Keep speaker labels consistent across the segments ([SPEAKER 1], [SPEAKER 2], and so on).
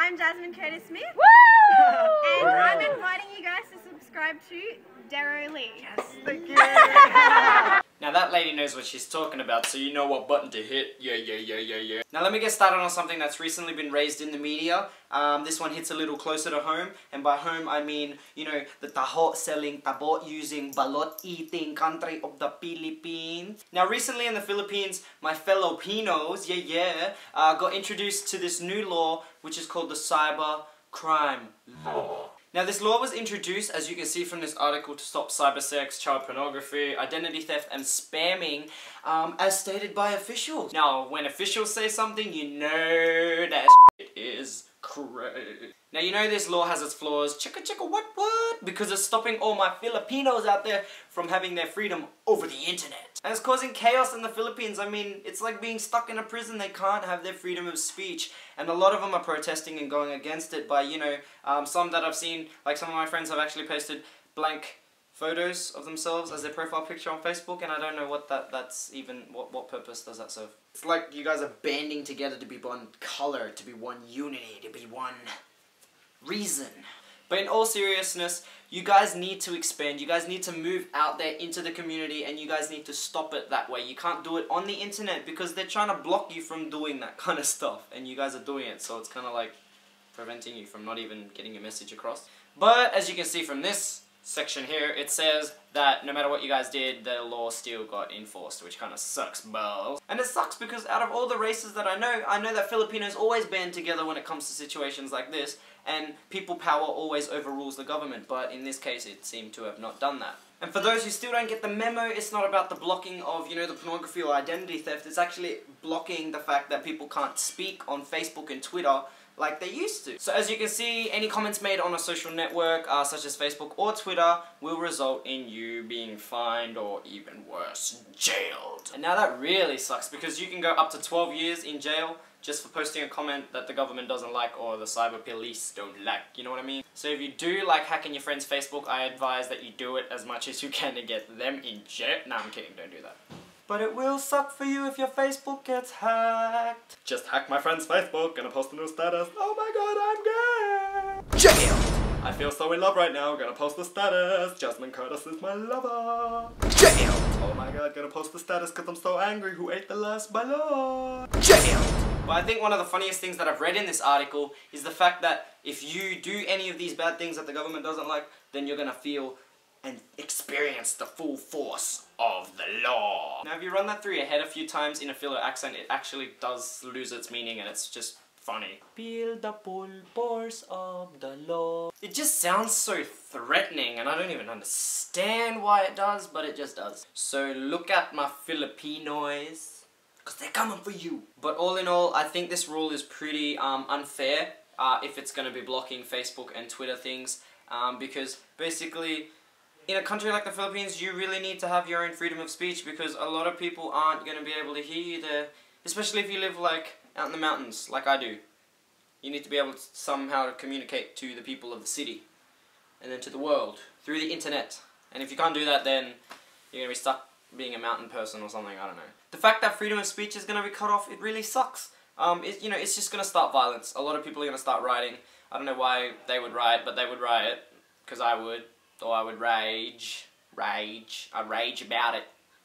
[SPEAKER 1] I'm Jasmine Curtis-Smith.
[SPEAKER 2] Woo!
[SPEAKER 1] And I'm inviting you guys to subscribe to Darrow Lee.
[SPEAKER 2] Yes, thank you.
[SPEAKER 3] Now that lady knows what she's talking about, so you know what button to hit. Yeah. Now let me get started on something that's recently been raised in the media. This one hits a little closer to home, and by home I mean, you know, the taho selling, tabo using, balot eating country of the Philippines. Now recently in the Philippines, my fellow Pinos, got introduced to this new law, which is called the Cyber Crime Law. Now this law was introduced, as you can see from this article, to stop cybersex, child pornography, identity theft and spamming, as stated by officials. Now when officials say something, you know that shit is crazy. Now you know this law has its flaws, chicka what? Because it's stopping all my Filipinos out there from having their freedom over the internet. And it's causing chaos in the Philippines. I mean, it's like being stuck in a prison. They can't have their freedom of speech. And a lot of them are protesting and going against it by, you know, some that I've seen, like some of my friends have actually posted blank photos of themselves as their profile picture on Facebook, and I don't know what that's even, what purpose does that serve? It's like you guys are banding together to be one color, to be one unity, to be one reason. But in all seriousness, you guys need to expand, you guys need to move out there into the community, and you guys need to stop it that way. You can't do it on the internet because they're trying to block you from doing that kind of stuff, and you guys are doing it, so it's kind of like preventing you from not even getting your message across. But as you can see from this section here, it says that no matter what you guys did, the law still got enforced, which kind of sucks balls. And it sucks because out of all the races that I know that Filipinos always band together when it comes to situations like this, and people power always overrules the government, but in this case it seemed to have not done that. And for those who still don't get the memo, it's not about the blocking of, you know, the pornography or identity theft, it's actually blocking the fact that people can't speak on Facebook and Twitter like they used to. So as you can see, any comments made on a social network, such as Facebook or Twitter, will result in you being fined or even worse, jailed. And now that really sucks because you can go up to 12 years in jail just for posting a comment that the government doesn't like or the cyber police don't like, you know what I mean? So if you do like hacking your friend's Facebook, I advise that you do it as much as you can to get them in jail. No, I'm kidding, don't do that. But it will suck for you if your Facebook gets hacked. Just hack my friend's Facebook, gonna post a new status. Oh my god, I'm gay! Jail! I feel so in love right now, gonna post the status. Jasmine Curtis is my lover. Jail! Oh my god, gonna post the status cause I'm so angry. Who ate the last ballon? Jail! But I think one of the funniest things that I've read in this article is the fact that if you do any of these bad things that the government doesn't like, then you're gonna feel and experience the full force of the law. Now if you run that through your head a few times in a filler accent, it actually does lose its meaning and it's just funny. Feel the full force of the law. It just sounds so threatening and I don't even understand why it does, but it just does. So look at my Filipinos, cause they're coming for you. But all in all, I think this rule is pretty unfair if it's gonna be blocking Facebook and Twitter things, because basically in a country like the Philippines, you really need to have your own freedom of speech because a lot of people aren't going to be able to hear you there, especially if you live like out in the mountains, like I do. You need to be able to somehow communicate to the people of the city and then to the world through the internet. And if you can't do that, then you're going to be stuck being a mountain person or something, I don't know. The fact that freedom of speech is going to be cut off, it really sucks. You know, it's just going to start violence. A lot of people are going to start rioting. I don't know why they would riot, but they would riot, because I would. Or I would rage about it.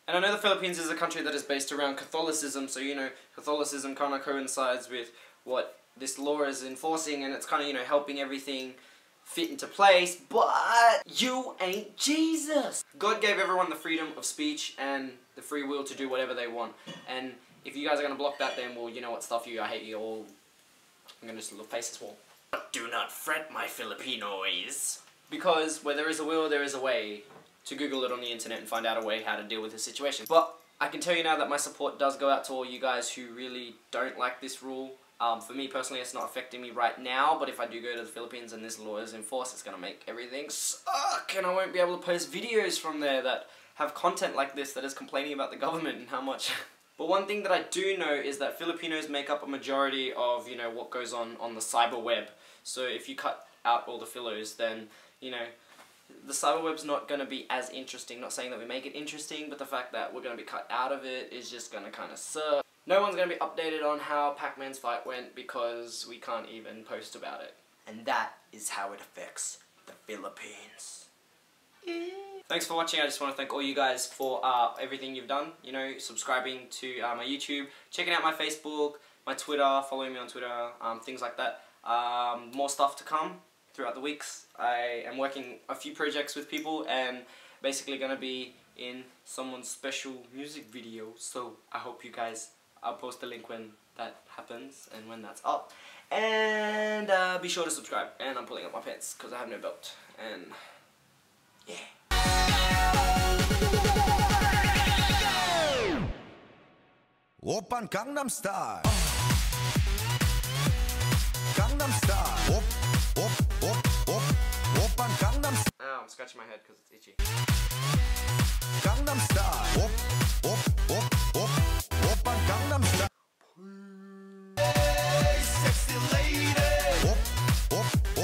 [SPEAKER 3] And I know the Philippines is a country that is based around Catholicism, so you know, Catholicism kind of coincides with what this law is enforcing, and it's kind of, you know, helping everything fit into place, but you ain't Jesus! God gave everyone the freedom of speech and the free will to do whatever they want, and if you guys are going to block that, then, well, you know what, stuff you, I hate you all. I'm going to just face this wall. But do not fret, my Filipinos. Because where there is a will, there is a way. To Google it on the internet and find out a way how to deal with the situation. But I can tell you now that my support does go out to all you guys who really don't like this rule. For me personally, it's not affecting me right now, but if I do go to the Philippines and this law is enforced, it's going to make everything suck, and I won't be able to post videos from there that have content like this that is complaining about the government and how much. But one thing that I do know is that Filipinos make up a majority of, you know, what goes on the cyber web. So if you cut out all the philos, then, you know, the cyberweb's not going to be as interesting. Not saying that we make it interesting, but the fact that we're going to be cut out of it is just going to kind of suck. No one's going to be updated on how Pac-Man's fight went because we can't even post about it. And that is how it affects the Philippines. Yeah. Thanks for watching. I just want to thank all you guys for everything you've done. You know, subscribing to my YouTube, checking out my Facebook, my Twitter, following me on Twitter, things like that. More stuff to come throughout the weeks. I am working a few projects with people and basically going to be in someone's special music video. So I hope you guys, I'll post the link when that happens and when that's up. And be sure to subscribe. And I'm pulling up my pants because I have no belt. And yeah.
[SPEAKER 2] Oppan Gangnam Style. Gangnam Style. Oppan Gangnam Style.
[SPEAKER 3] Oh, I'm scratching my head because it's itchy.
[SPEAKER 2] Gangnam Style.